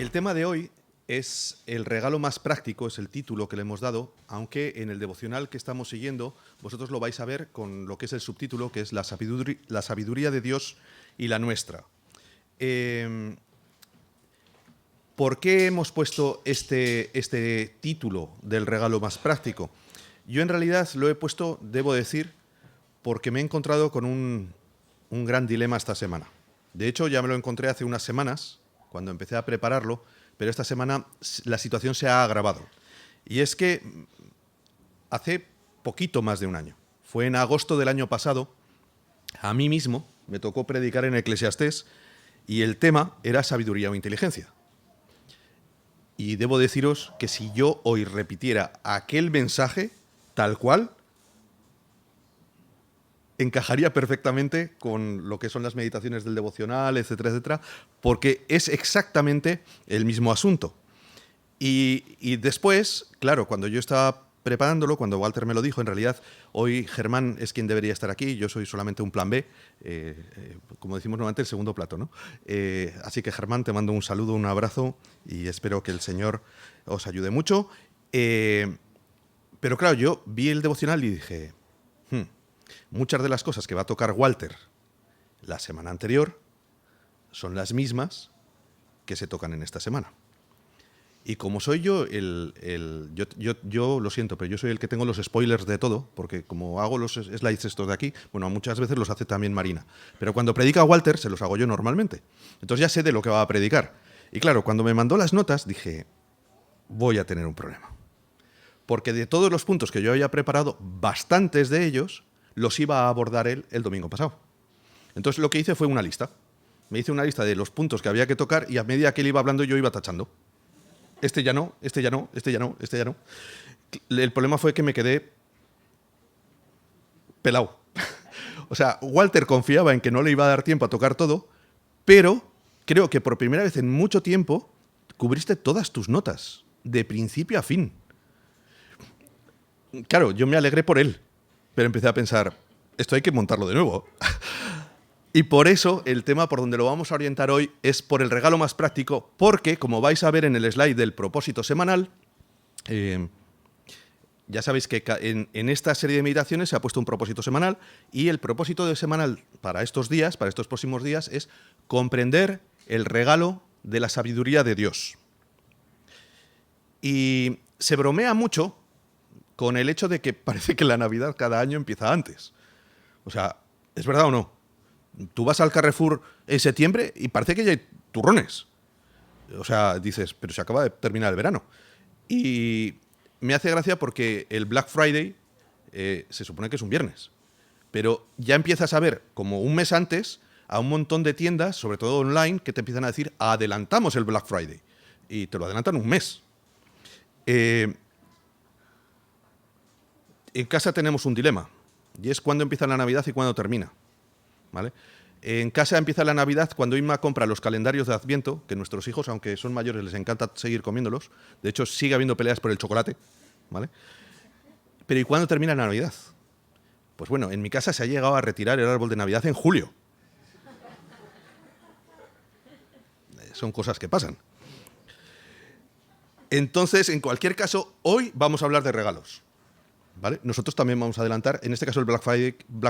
El tema de hoy es el regalo más práctico, es el título que le hemos dado, aunque en el devocional que estamos siguiendo vosotros lo vais a ver con lo que es el subtítulo, que es la sabiduría de Dios y la nuestra. ¿Por qué hemos puesto este título del regalo más práctico? Yo en realidad lo he puesto, debo decir, porque me he encontrado con un gran dilema esta semana. De hecho, ya me lo encontré hace unas semanas, cuando empecé a prepararlo, pero esta semana la situación se ha agravado. Y es que hace poquito más de un año, fue en agosto del año pasado, a mí mismo me tocó predicar en Eclesiastés y el tema era sabiduría o inteligencia. Y debo deciros que si yo hoy repitiera aquel mensaje tal cual, encajaría perfectamente con lo que son las meditaciones del devocional, etcétera, etcétera, porque es exactamente el mismo asunto. Y después, claro, cuando yo estaba preparándolo, cuando Walter me lo dijo, en realidad hoy Germán es quien debería estar aquí, yo soy solamente un plan B, como decimos normalmente, el segundo plato, ¿no? Así que Germán, te mando un saludo, un abrazo y espero que el Señor os ayude mucho. Pero claro, yo vi el devocional y dije, muchas de las cosas que va a tocar Walter la semana anterior son las mismas que se tocan en esta semana. Y como soy yo yo lo siento, pero yo soy el que tengo los spoilers de todo, porque como hago los slides estos de aquí, bueno, muchas veces los hace también Marina. Pero cuando predica Walter, se los hago yo normalmente. Entonces ya sé de lo que va a predicar. Y claro, cuando me mandó las notas, dije, voy a tener un problema. Porque de todos los puntos que yo había preparado, bastantes de ellos los iba a abordar él el domingo pasado. Entonces lo que hice fue una lista. Me hice una lista de los puntos que había que tocar y a medida que él iba hablando yo iba tachando. Este ya no, este ya no, este ya no, este ya no. El problema fue que me quedé pelado. O sea, Walter confiaba en que no le iba a dar tiempo a tocar todo, pero creo que por primera vez en mucho tiempo cubriste todas tus notas, de principio a fin. Claro, yo me alegré por él, pero empecé a pensar, esto hay que montarlo de nuevo. Y por eso el tema por donde lo vamos a orientar hoy es por el regalo más práctico, porque, como vais a ver en el slide del propósito semanal, ya sabéis que en esta serie de meditaciones se ha puesto un propósito semanal y el propósito de semanal para estos días, para estos próximos días, es comprender el regalo de la sabiduría de Dios. Y se bromea mucho con el hecho de que parece que la Navidad cada año empieza antes. O sea, ¿es verdad o no? Tú vas al Carrefour en septiembre y parece que ya hay turrones. O sea, dices, pero se acaba de terminar el verano. Y me hace gracia porque el Black Friday se supone que es un viernes. Pero ya empiezas a ver, como un mes antes, a un montón de tiendas, sobre todo online, que te empiezan a decir, adelantamos el Black Friday. Y te lo adelantan un mes. En casa tenemos un dilema. Y es cuándo empieza la Navidad y cuándo termina. ¿Vale? En casa empieza la Navidad cuando Inma compra los calendarios de Adviento, que nuestros hijos, aunque son mayores, les encanta seguir comiéndolos. De hecho, sigue habiendo peleas por el chocolate. ¿Vale? Pero ¿y cuándo termina la Navidad? Pues bueno, en mi casa se ha llegado a retirar el árbol de Navidad en julio. Son cosas que pasan. Entonces, en cualquier caso, hoy vamos a hablar de regalos. ¿Vale? Nosotros también vamos a adelantar, en este caso el Black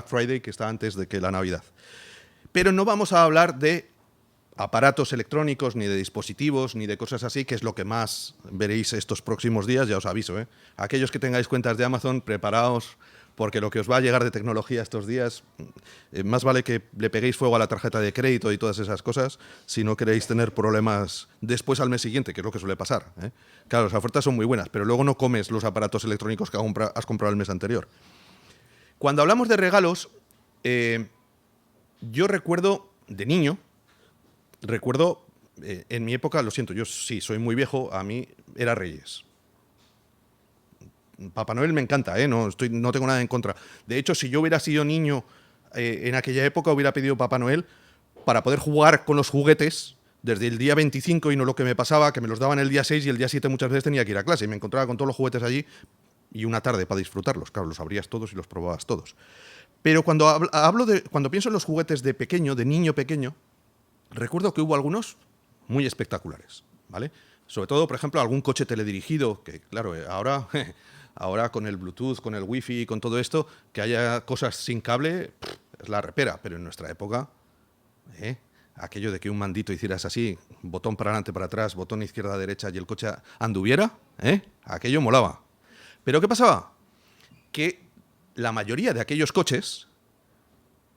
Friday, que está antes de que la Navidad. Pero no vamos a hablar de aparatos electrónicos, ni de dispositivos, ni de cosas así, que es lo que más veréis estos próximos días, ya os aviso. Aquellos que tengáis cuentas de Amazon, preparaos, porque lo que os va a llegar de tecnología estos días, más vale que le peguéis fuego a la tarjeta de crédito y todas esas cosas, si no queréis tener problemas después al mes siguiente, que es lo que suele pasar. Claro, las ofertas son muy buenas, pero luego no comes los aparatos electrónicos que has comprado el mes anterior. Cuando hablamos de regalos, yo recuerdo, de niño, en mi época, lo siento, yo sí soy muy viejo, a mí era Reyes. Papá Noel me encanta, no tengo nada en contra. De hecho, si yo hubiera sido niño en aquella época, hubiera pedido Papá Noel para poder jugar con los juguetes desde el día 25 y no lo que me pasaba, que me los daban el día 6 y el día 7 muchas veces tenía que ir a clase y me encontraba con todos los juguetes allí y una tarde para disfrutarlos. Claro, los abrías todos y los probabas todos. Pero cuando cuando pienso en los juguetes de pequeño, de niño pequeño, recuerdo que hubo algunos muy espectaculares. ¿vale? Sobre todo, por ejemplo, algún coche teledirigido, que claro, ahora con el Bluetooth, con el Wi-Fi, con todo esto, que haya cosas sin cable, es la repera, pero en nuestra época, aquello de que un mandito hicieras así, botón para adelante, para atrás, botón izquierda, derecha y el coche anduviera, aquello molaba. Pero ¿qué pasaba? Que la mayoría de aquellos coches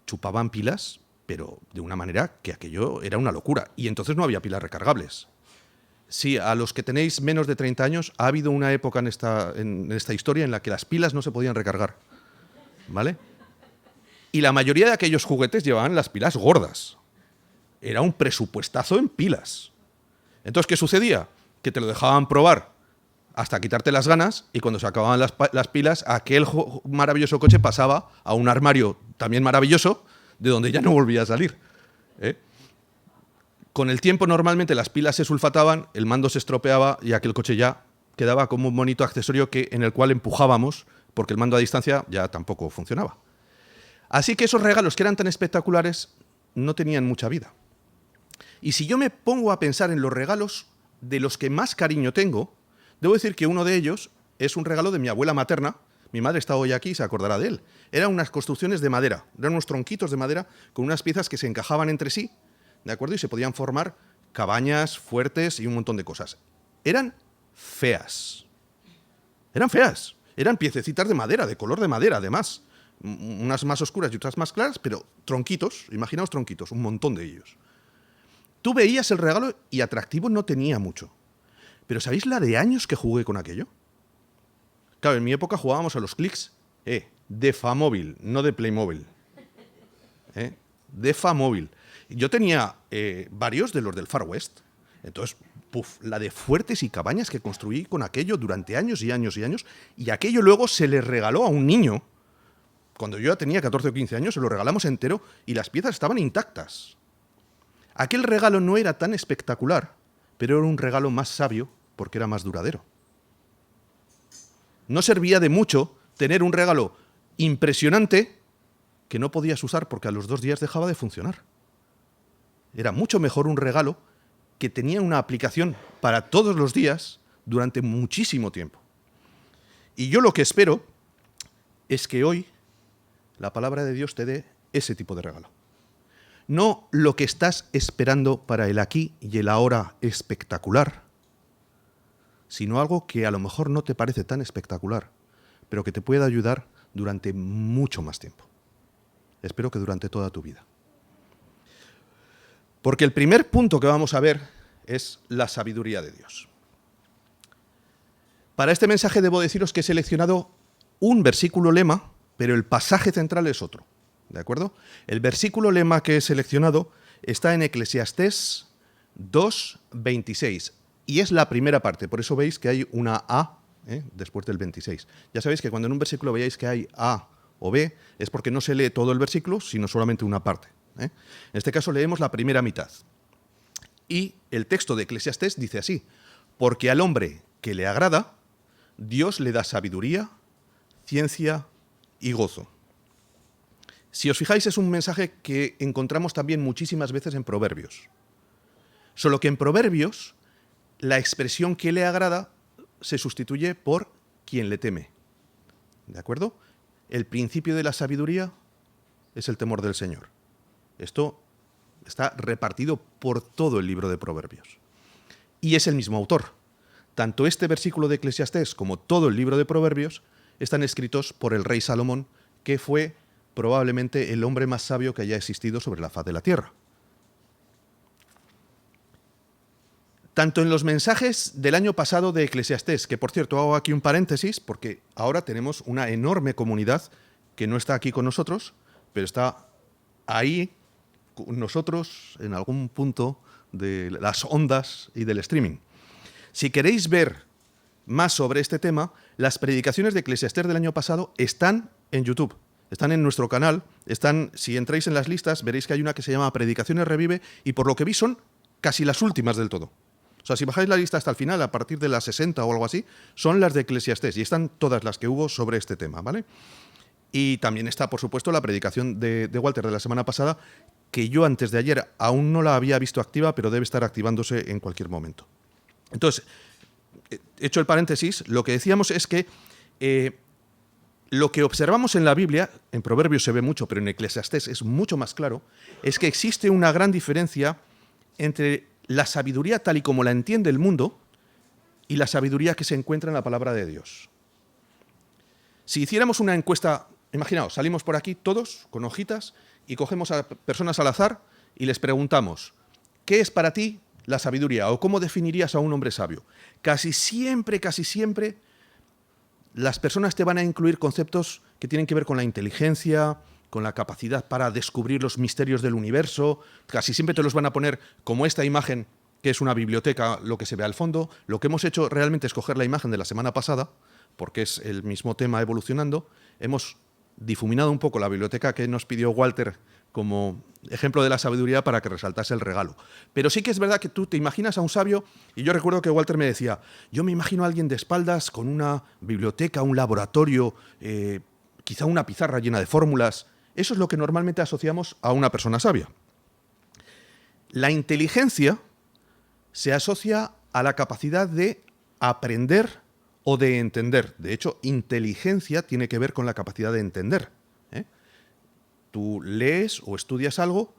chupaban pilas, pero de una manera que aquello era una locura. Y entonces no había pilas recargables. Sí, a los que tenéis menos de 30 años, ha habido una época en esta historia en la que las pilas no se podían recargar, ¿vale? Y la mayoría de aquellos juguetes llevaban las pilas gordas. Era un presupuestazo en pilas. Entonces, ¿qué sucedía? Que te lo dejaban probar hasta quitarte las ganas y cuando se acababan las pilas, aquel maravilloso coche pasaba a un armario también maravilloso de donde ya no volvía a salir. Con el tiempo normalmente las pilas se sulfataban, el mando se estropeaba y aquel coche ya quedaba como un bonito accesorio en el cual empujábamos porque el mando a distancia ya tampoco funcionaba. Así que esos regalos que eran tan espectaculares no tenían mucha vida. Y si yo me pongo a pensar en los regalos de los que más cariño tengo, debo decir que uno de ellos es un regalo de mi abuela materna. Mi madre está hoy aquí y se acordará de él. Eran unas construcciones de madera, eran unos tronquitos de madera con unas piezas que se encajaban entre sí, ¿de acuerdo? Y se podían formar cabañas, fuertes y un montón de cosas. Eran feas. Eran feas. Eran piececitas de madera, de color de madera, además. Unas más oscuras y otras más claras, pero tronquitos, imaginaos tronquitos, un montón de ellos. Tú veías el regalo y atractivo no tenía mucho. Pero ¿sabéis la de años que jugué con aquello? Claro, en mi época jugábamos a los clics de Famóvil, no de Playmobil. De Famóvil. Yo tenía varios de los del Far West. Entonces, la de fuertes y cabañas que construí con aquello durante años y años y años. Y aquello luego se le regaló a un niño. Cuando yo ya tenía 14 o 15 años, se lo regalamos entero y las piezas estaban intactas. Aquel regalo no era tan espectacular, pero era un regalo más sabio porque era más duradero. No servía de mucho tener un regalo impresionante que no podías usar porque a los 2 días dejaba de funcionar. Era mucho mejor un regalo que tenía una aplicación para todos los días durante muchísimo tiempo. Y yo lo que espero es que hoy la palabra de Dios te dé ese tipo de regalo. No lo que estás esperando para el aquí y el ahora espectacular, sino algo que a lo mejor no te parece tan espectacular, pero que te pueda ayudar durante mucho más tiempo. Espero que durante toda tu vida. Porque el primer punto que vamos a ver es la sabiduría de Dios. Para este mensaje debo deciros que he seleccionado un versículo lema, pero el pasaje central es otro. ¿De acuerdo? El versículo lema que he seleccionado está en Eclesiastés 2:26 y es la primera parte, por eso veis que hay una A después del 26. Ya sabéis que cuando en un versículo veáis que hay A o B es porque no se lee todo el versículo, sino solamente una parte. En este caso leemos la primera mitad. Y el texto de Eclesiastés dice así: porque al hombre que le agrada, Dios le da sabiduría, ciencia y gozo. Si os fijáis, es un mensaje que encontramos también muchísimas veces en Proverbios. Solo que en Proverbios la expresión que le agrada se sustituye por quien le teme. ¿De acuerdo? El principio de la sabiduría es el temor del Señor. Esto está repartido por todo el libro de Proverbios. Y es el mismo autor. Tanto este versículo de Eclesiastés como todo el libro de Proverbios están escritos por el rey Salomón, que fue probablemente el hombre más sabio que haya existido sobre la faz de la tierra. Tanto en los mensajes del año pasado de Eclesiastés, que por cierto hago aquí un paréntesis porque ahora tenemos una enorme comunidad que no está aquí con nosotros, pero está ahí con nosotros en algún punto de las ondas y del streaming. Si queréis ver más sobre este tema, las predicaciones de Eclesiastés del año pasado están en YouTube. Están en nuestro canal, si entráis en las listas, veréis que hay una que se llama Predicaciones Revive y por lo que vi son casi las últimas del todo. O sea, si bajáis la lista hasta el final, a partir de las 60 o algo así, son las de Eclesiastés y están todas las que hubo sobre este tema, ¿vale? Y también está, por supuesto, la predicación de Walter de la semana pasada, que yo antes de ayer aún no la había visto activa, pero debe estar activándose en cualquier momento. Entonces, hecho el paréntesis, lo que decíamos es que lo que observamos en la Biblia, en Proverbios se ve mucho, pero en Eclesiastés es mucho más claro, es que existe una gran diferencia entre la sabiduría tal y como la entiende el mundo y la sabiduría que se encuentra en la palabra de Dios. Si hiciéramos una encuesta, imaginaos, salimos por aquí todos con hojitas y cogemos a personas al azar y les preguntamos, ¿qué es para ti la sabiduría? ¿O cómo definirías a un hombre sabio? Casi siempre, las personas te van a incluir conceptos que tienen que ver con la inteligencia, con la capacidad para descubrir los misterios del universo. Casi siempre te los van a poner como esta imagen, que es una biblioteca, lo que se ve al fondo. Lo que hemos hecho realmente es coger la imagen de la semana pasada, porque es el mismo tema evolucionando. Hemos difuminado un poco la biblioteca que nos pidió Walter como ejemplo de la sabiduría para que resaltase el regalo. Pero sí que es verdad que tú te imaginas a un sabio, y yo recuerdo que Walter me decía, yo me imagino a alguien de espaldas con una biblioteca, un laboratorio, quizá una pizarra llena de fórmulas. Eso es lo que normalmente asociamos a una persona sabia. La inteligencia se asocia a la capacidad de aprender o de entender. De hecho, inteligencia tiene que ver con la capacidad de entender. Tú lees o estudias algo,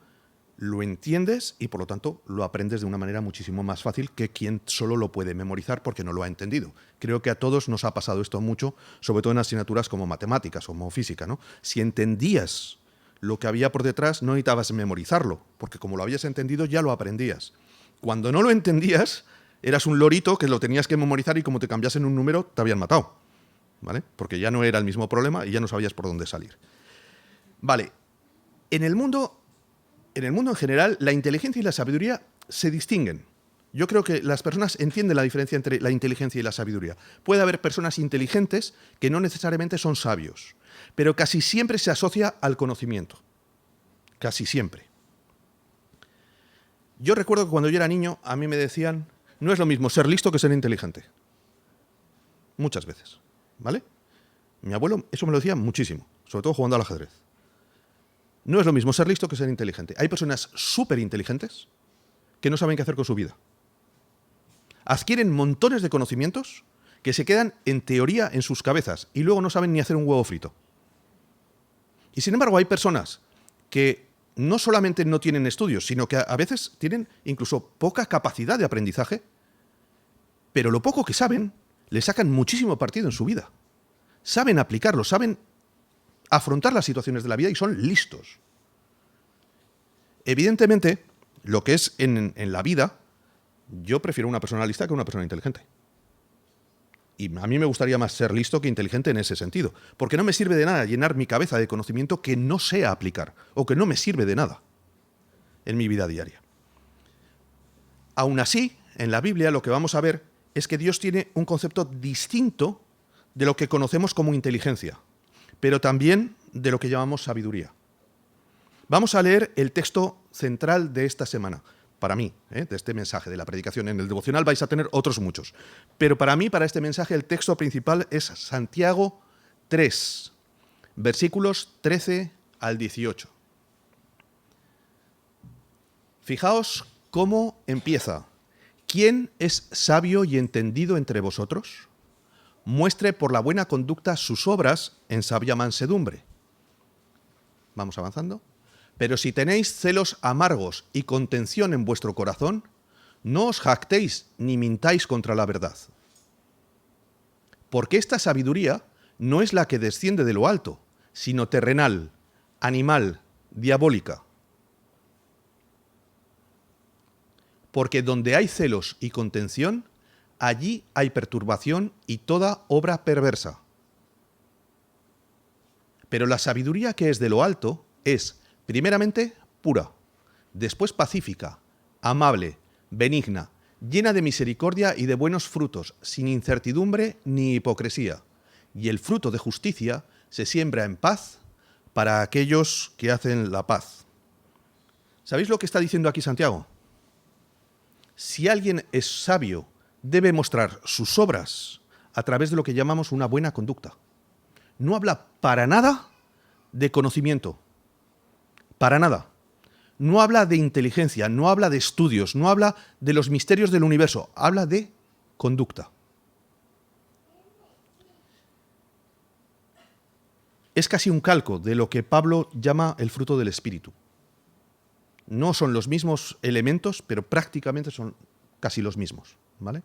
lo entiendes y por lo tanto lo aprendes de una manera muchísimo más fácil que quien solo lo puede memorizar porque no lo ha entendido. Creo que a todos nos ha pasado esto mucho, sobre todo en asignaturas como matemáticas o como física, ¿no? Si entendías lo que había por detrás, no necesitabas memorizarlo, porque como lo habías entendido ya lo aprendías. Cuando no lo entendías, eras un lorito que lo tenías que memorizar y como te cambiasen un número, te habían matado, ¿vale? Porque ya no era el mismo problema y ya no sabías por dónde salir. Vale, en el mundo en general, la inteligencia y la sabiduría se distinguen. Yo creo que las personas entienden la diferencia entre la inteligencia y la sabiduría. Puede haber personas inteligentes que no necesariamente son sabios, pero casi siempre se asocia al conocimiento. Casi siempre. Yo recuerdo que cuando yo era niño, a mí me decían, no es lo mismo ser listo que ser inteligente. Muchas veces, ¿vale? Mi abuelo eso me lo decía muchísimo, sobre todo jugando al ajedrez. No es lo mismo ser listo que ser inteligente. Hay personas súper inteligentes que no saben qué hacer con su vida. Adquieren montones de conocimientos que se quedan en teoría en sus cabezas y luego no saben ni hacer un huevo frito. Y sin embargo hay personas que no solamente no tienen estudios, sino que a veces tienen incluso poca capacidad de aprendizaje, pero lo poco que saben le sacan muchísimo partido en su vida. Saben aplicarlo, saben afrontar las situaciones de la vida y son listos. Evidentemente, lo que es en la vida, yo prefiero una persona lista que una persona inteligente. Y a mí me gustaría más ser listo que inteligente en ese sentido, porque no me sirve de nada llenar mi cabeza de conocimiento que no sea aplicar, o que no me sirve de nada en mi vida diaria. Aún así, en la Biblia lo que vamos a ver es que Dios tiene un concepto distinto de lo que conocemos como inteligencia, pero también de lo que llamamos sabiduría. Vamos a leer el texto central de esta semana, para mí, de este mensaje, de la predicación. En el devocional vais a tener otros muchos, pero para mí, para este mensaje, el texto principal es Santiago 3, versículos 13 al 18. Fijaos cómo empieza. ¿Quién es sabio y entendido entre vosotros? Muestre por la buena conducta sus obras en sabia mansedumbre. Vamos avanzando. Pero si tenéis celos amargos y contención en vuestro corazón, no os jactéis ni mintáis contra la verdad. Porque esta sabiduría no es la que desciende de lo alto, sino terrenal, animal, diabólica. Porque donde hay celos y contención, allí hay perturbación y toda obra perversa. Pero la sabiduría que es de lo alto es, primeramente, pura, después pacífica, amable, benigna, llena de misericordia y de buenos frutos, sin incertidumbre ni hipocresía. Y el fruto de justicia se siembra en paz para aquellos que hacen la paz. ¿Sabéis lo que está diciendo aquí Santiago? Si alguien es sabio, debe mostrar sus obras a través de lo que llamamos una buena conducta. No habla para nada de conocimiento, para nada. No habla de inteligencia, no habla de estudios, no habla de los misterios del universo, habla de conducta. Es casi un calco de lo que Pablo llama el fruto del Espíritu. No son los mismos elementos, pero prácticamente son casi los mismos, ¿vale?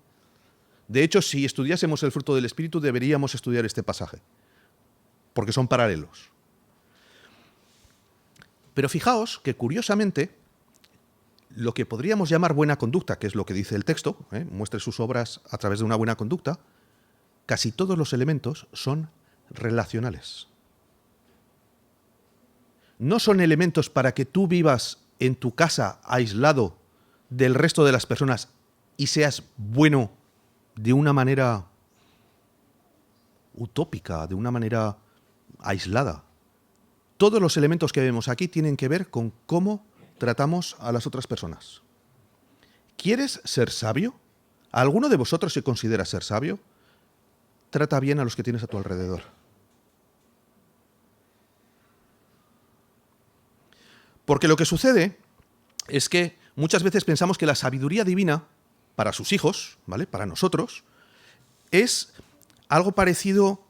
De hecho, si estudiásemos el fruto del Espíritu, deberíamos estudiar este pasaje, porque son paralelos. Pero fijaos que, curiosamente, lo que podríamos llamar buena conducta, que es lo que dice el texto, muestre sus obras a través de una buena conducta, casi todos los elementos son relacionales. No son elementos para que tú vivas en tu casa aislado del resto de las personas y seas bueno de una manera utópica, de una manera aislada. Todos los elementos que vemos aquí tienen que ver con cómo tratamos a las otras personas. ¿Quieres ser sabio? ¿Alguno de vosotros se considera ser sabio? Trata bien a los que tienes a tu alrededor. Porque lo que sucede es que muchas veces pensamos que la sabiduría divina para sus hijos, ¿vale?, para nosotros, es algo parecido,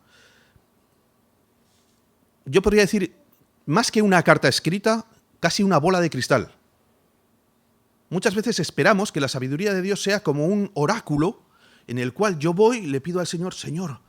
yo podría decir, más que una carta escrita, casi una bola de cristal. Muchas veces esperamos que la sabiduría de Dios sea como un oráculo en el cual yo voy y le pido al Señor, Señor,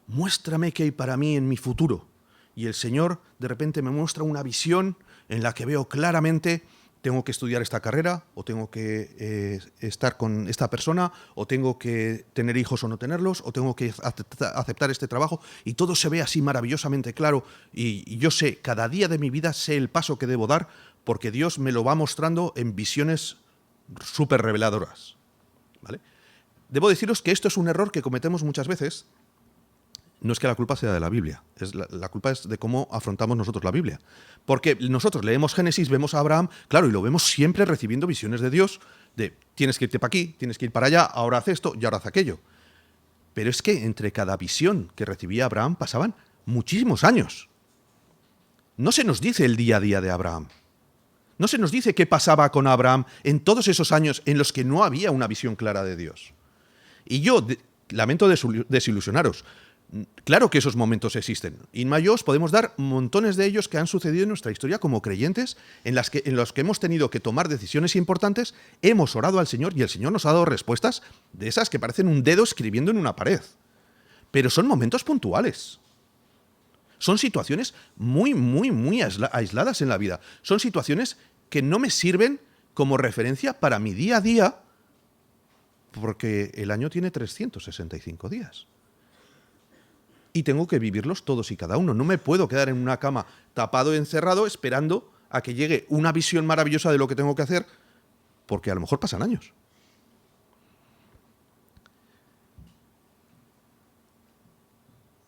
muéstrame qué hay para mí en mi futuro. Y el Señor de repente me muestra una visión en la que veo claramente, tengo que estudiar esta carrera, o tengo que estar con esta persona, o tengo que tener hijos o no tenerlos, o tengo que aceptar este trabajo, y todo se ve así maravillosamente claro, y yo sé, cada día de mi vida sé el paso que debo dar, porque Dios me lo va mostrando en visiones súper reveladoras, ¿vale? Debo deciros que esto es un error que cometemos muchas veces. No es que la culpa sea de la Biblia, la culpa es de cómo afrontamos nosotros la Biblia. Porque nosotros leemos Génesis, vemos a Abraham, claro, y lo vemos siempre recibiendo visiones de Dios, de tienes que irte para aquí, tienes que ir para allá, ahora haz esto y ahora haz aquello. Pero es que entre cada visión que recibía Abraham pasaban muchísimos años. No se nos dice el día a día de Abraham. No se nos dice qué pasaba con Abraham en todos esos años en los que no había una visión clara de Dios. Y yo lamento desilusionaros. Claro que esos momentos existen. Inma y yo os podemos dar montones de ellos que han sucedido en nuestra historia como creyentes, en los que hemos tenido que tomar decisiones importantes, hemos orado al Señor y el Señor nos ha dado respuestas de esas que parecen un dedo escribiendo en una pared. Pero son momentos puntuales. Son situaciones muy, muy, muy aisladas en la vida. Son situaciones que no me sirven como referencia para mi día a día, porque el año tiene 365 días. Y tengo que vivirlos todos y cada uno. No me puedo quedar en una cama tapado y encerrado esperando a que llegue una visión maravillosa de lo que tengo que hacer, porque a lo mejor pasan años.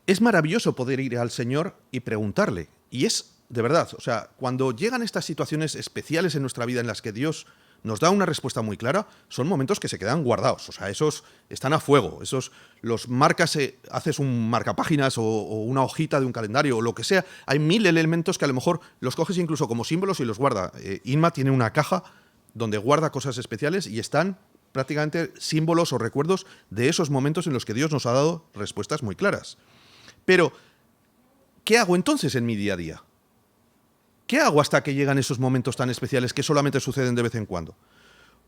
Es maravilloso poder ir al Señor y preguntarle. Y es, de verdad, o sea, cuando llegan estas situaciones especiales en nuestra vida en las que Dios nos da una respuesta muy clara, son momentos que se quedan guardados. O sea, esos están a fuego. Esos los marcas, haces un marcapáginas o una hojita de un calendario o lo que sea. Hay 1000 elementos que a lo mejor los coges incluso como símbolos y los guarda. Inma tiene una caja donde guarda cosas especiales y están prácticamente símbolos o recuerdos de esos momentos en los que Dios nos ha dado respuestas muy claras. Pero, ¿qué hago entonces en mi día a día? ¿Qué hago hasta que llegan esos momentos tan especiales que solamente suceden de vez en cuando?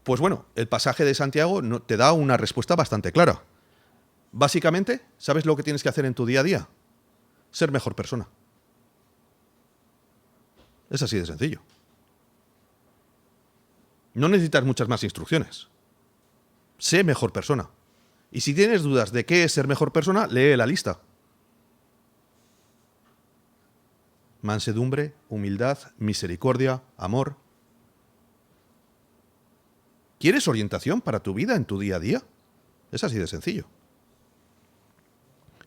Pues bueno, el pasaje de Santiago te da una respuesta bastante clara. Básicamente, ¿sabes lo que tienes que hacer en tu día a día? Ser mejor persona. Es así de sencillo. No necesitas muchas más instrucciones. Sé mejor persona. Y si tienes dudas de qué es ser mejor persona, lee la lista. Mansedumbre, humildad, misericordia, amor. ¿Quieres orientación para tu vida en tu día a día? Es así de sencillo.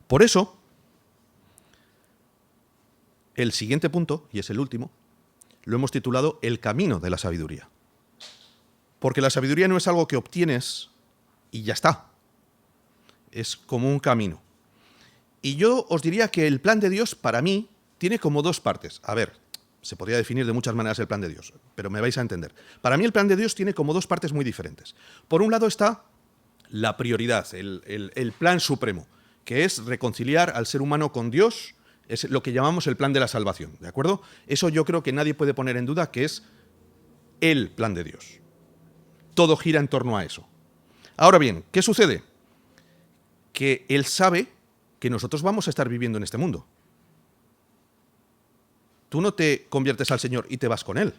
Por eso, el siguiente punto, y es el último, lo hemos titulado El camino de la sabiduría. Porque la sabiduría no es algo que obtienes y ya está. Es como un camino. Y yo os diría que el plan de Dios, para mí, tiene como dos partes. A ver, se podría definir de muchas maneras el plan de Dios, pero me vais a entender. Para mí el plan de Dios tiene como dos partes muy diferentes. Por un lado está la prioridad, el plan supremo, que es reconciliar al ser humano con Dios, es lo que llamamos el plan de la salvación, ¿de acuerdo? Eso yo creo que nadie puede poner en duda que es el plan de Dios. Todo gira en torno a eso. Ahora bien, ¿qué sucede? Que Él sabe que nosotros vamos a estar viviendo en este mundo. Tú no te conviertes al Señor y te vas con Él.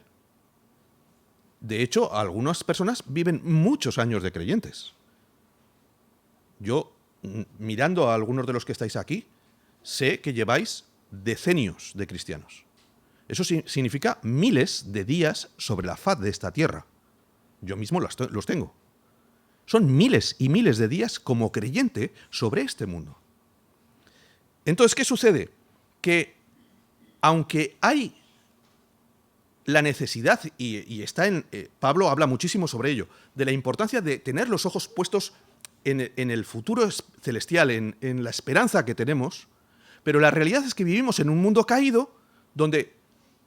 De hecho, algunas personas viven muchos años de creyentes. Yo, mirando a algunos de los que estáis aquí, sé que lleváis decenios de cristianos. Eso significa miles de días sobre la faz de esta tierra. Yo mismo los tengo. Son miles y miles de días como creyente sobre este mundo. Entonces, ¿qué sucede? Que aunque hay la necesidad, y está en... Pablo habla muchísimo sobre ello, de la importancia de tener los ojos puestos en el futuro celestial, en la esperanza que tenemos, pero la realidad es que vivimos en un mundo caído donde,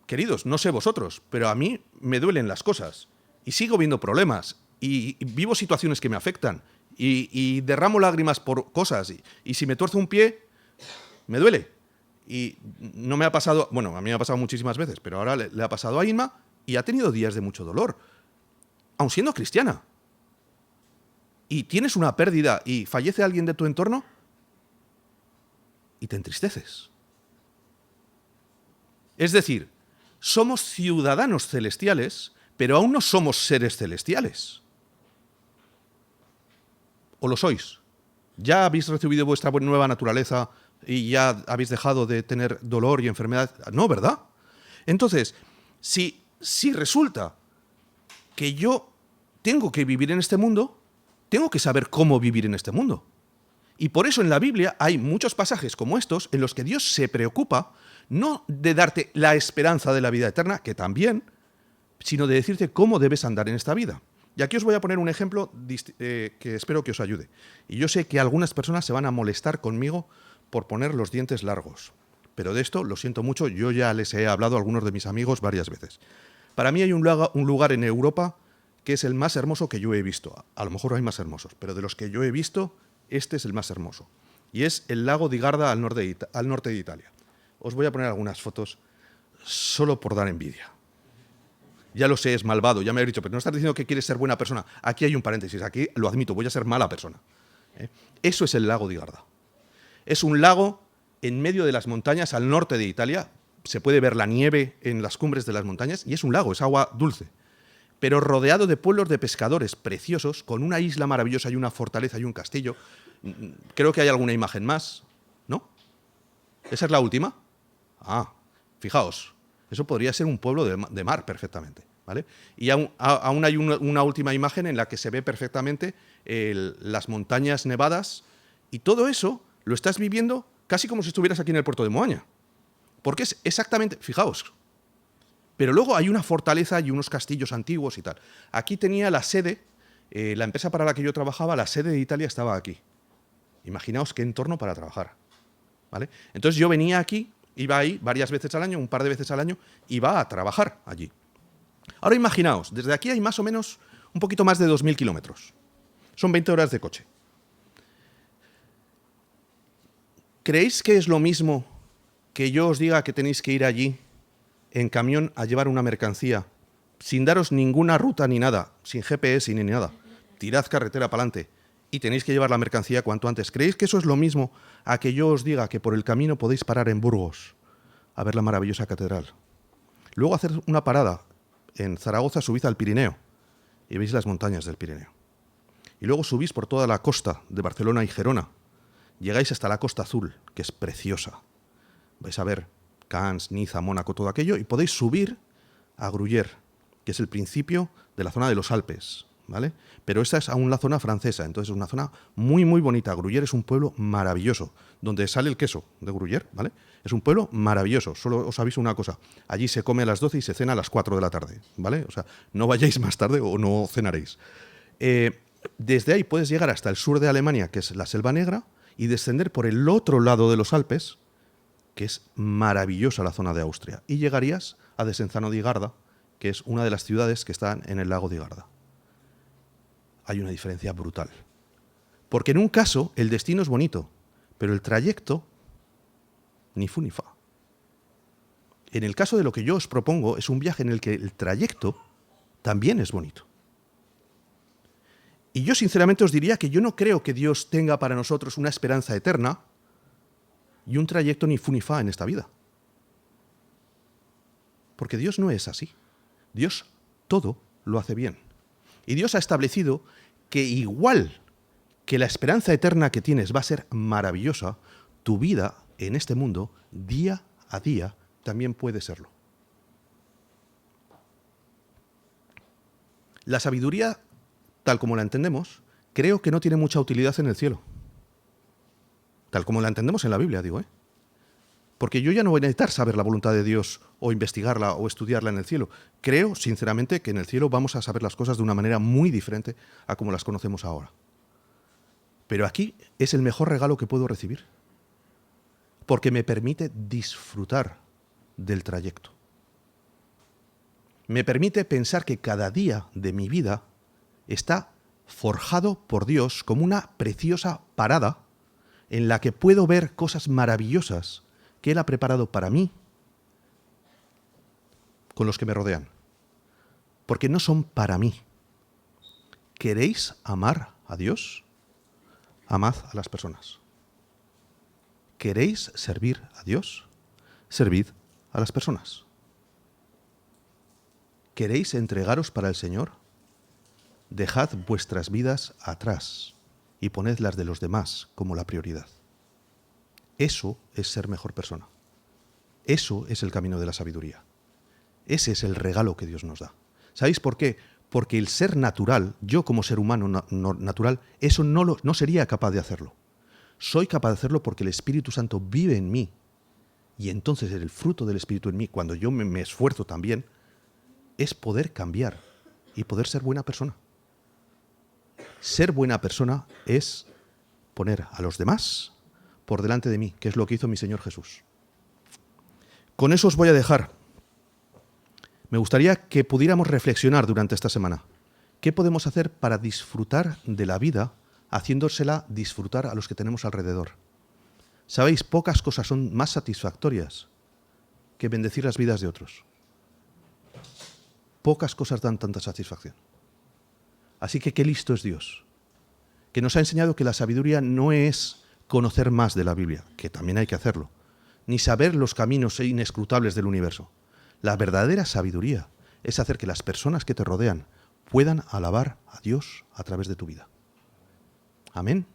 queridos, no sé vosotros, pero a mí me duelen las cosas, y sigo viendo problemas, y vivo situaciones que me afectan, y derramo lágrimas por cosas, y si me tuerzo un pie, me duele. Y no me ha pasado, bueno, a mí me ha pasado muchísimas veces, pero ahora le ha pasado a Inma y ha tenido días de mucho dolor, aun siendo cristiana. Y tienes una pérdida y fallece alguien de tu entorno y te entristeces. Es decir, somos ciudadanos celestiales, pero aún no somos seres celestiales. ¿O lo sois? ¿Ya habéis recibido vuestra nueva naturaleza y ya habéis dejado de tener dolor y enfermedad? No, ¿verdad? Entonces, si resulta que yo tengo que vivir en este mundo, tengo que saber cómo vivir en este mundo. Y por eso en la Biblia hay muchos pasajes como estos en los que Dios se preocupa no de darte la esperanza de la vida eterna, que también, sino de decirte cómo debes andar en esta vida. Y aquí os voy a poner un ejemplo que espero que os ayude. Y yo sé que algunas personas se van a molestar conmigo por poner los dientes largos. Pero de esto, lo siento mucho, yo ya les he hablado a algunos de mis amigos varias veces. Para mí hay un lugar en Europa que es el más hermoso que yo he visto. A lo mejor hay más hermosos, pero de los que yo he visto, este es el más hermoso. Y es el lago di Garda al norte de Italia. Os voy a poner algunas fotos solo por dar envidia. Ya lo sé, es malvado, ya me habéis dicho, pero no estás diciendo que quieres ser buena persona. Aquí hay un paréntesis, aquí lo admito, voy a ser mala persona. Eso es el lago di Garda. Es un lago en medio de las montañas al norte de Italia. Se puede ver la nieve en las cumbres de las montañas y es un lago, es agua dulce. Pero rodeado de pueblos de pescadores preciosos, con una isla maravillosa y una fortaleza y un castillo. Creo que hay alguna imagen más, ¿no? ¿Esa es la última? Ah, fijaos, eso podría ser un pueblo de mar perfectamente, ¿vale? Y aún hay una última imagen en la que se ve perfectamente las montañas nevadas y todo eso lo estás viviendo casi como si estuvieras aquí en el puerto de Moaña. Porque es exactamente, fijaos, pero luego hay una fortaleza y unos castillos antiguos y tal. Aquí tenía la sede, la empresa para la que yo trabajaba, la sede de Italia estaba aquí. Imaginaos qué entorno para trabajar, ¿vale? Entonces yo venía aquí, iba ahí varias veces al año, un par de veces al año, iba a trabajar allí. Ahora imaginaos, desde aquí hay más o menos un poquito más de 2.000 kilómetros. Son 20 horas de coche. ¿Creéis que es lo mismo que yo os diga que tenéis que ir allí en camión a llevar una mercancía sin daros ninguna ruta ni nada, sin GPS ni nada? Tirad carretera para adelante y tenéis que llevar la mercancía cuanto antes. ¿Creéis que eso es lo mismo a que yo os diga que por el camino podéis parar en Burgos a ver la maravillosa catedral? Luego hacer una parada en Zaragoza, subid al Pirineo y veis las montañas del Pirineo. Y luego subís por toda la costa de Barcelona y Gerona. Llegáis hasta la Costa Azul, que es preciosa. Vais a ver Cannes, Niza, Mónaco, todo aquello, y podéis subir a Gruyère, que es el principio de la zona de los Alpes, ¿vale? Pero esta es aún la zona francesa, entonces es una zona muy, muy bonita. Gruyère es un pueblo maravilloso, donde sale el queso de Gruyère, ¿vale? Es un pueblo maravilloso. Solo os aviso una cosa, allí se come a las 12 y se cena a las 4 de la tarde, ¿vale? O sea, no vayáis más tarde o no cenaréis. Desde ahí puedes llegar hasta el sur de Alemania, que es la Selva Negra, y descender por el otro lado de los Alpes, que es maravillosa la zona de Austria, y llegarías a Desenzano di Garda, que es una de las ciudades que están en el lago di Garda. Hay una diferencia brutal. Porque en un caso el destino es bonito, pero el trayecto ni fu ni fa. En el caso de lo que yo os propongo es un viaje en el que el trayecto también es bonito. Y yo sinceramente os diría que yo no creo que Dios tenga para nosotros una esperanza eterna y un trayecto ni fu ni fa en esta vida. Porque Dios no es así. Dios todo lo hace bien. Y Dios ha establecido que igual que la esperanza eterna que tienes va a ser maravillosa, tu vida en este mundo, día a día, también puede serlo. La sabiduría, tal como la entendemos, creo que no tiene mucha utilidad en el cielo. Tal como la entendemos en la Biblia, digo, ¿eh? Porque yo ya no voy a necesitar saber la voluntad de Dios o investigarla o estudiarla en el cielo. Creo, sinceramente, que en el cielo vamos a saber las cosas de una manera muy diferente a como las conocemos ahora. Pero aquí es el mejor regalo que puedo recibir. Porque me permite disfrutar del trayecto. Me permite pensar que cada día de mi vida está forjado por Dios como una preciosa parada en la que puedo ver cosas maravillosas que Él ha preparado para mí con los que me rodean. Porque no son para mí. ¿Queréis amar a Dios? Amad a las personas. ¿Queréis servir a Dios? Servid a las personas. ¿Queréis entregaros para el Señor? Dejad vuestras vidas atrás y poned las de los demás como la prioridad. Eso es ser mejor persona. Eso es el camino de la sabiduría. Ese es el regalo que Dios nos da. ¿Sabéis por qué? Porque el ser natural, yo como ser humano natural, eso no sería capaz de hacerlo. Soy capaz de hacerlo porque el Espíritu Santo vive en mí. Y entonces el fruto del Espíritu en mí, cuando yo me esfuerzo también, es poder cambiar y poder ser buena persona. Ser buena persona es poner a los demás por delante de mí, que es lo que hizo mi Señor Jesús. Con eso os voy a dejar. Me gustaría que pudiéramos reflexionar durante esta semana. ¿Qué podemos hacer para disfrutar de la vida, haciéndosela disfrutar a los que tenemos alrededor? Sabéis, pocas cosas son más satisfactorias que bendecir las vidas de otros. Pocas cosas dan tanta satisfacción. Así que qué listo es Dios, que nos ha enseñado que la sabiduría no es conocer más de la Biblia, que también hay que hacerlo, ni saber los caminos inescrutables del universo. La verdadera sabiduría es hacer que las personas que te rodean puedan alabar a Dios a través de tu vida. Amén.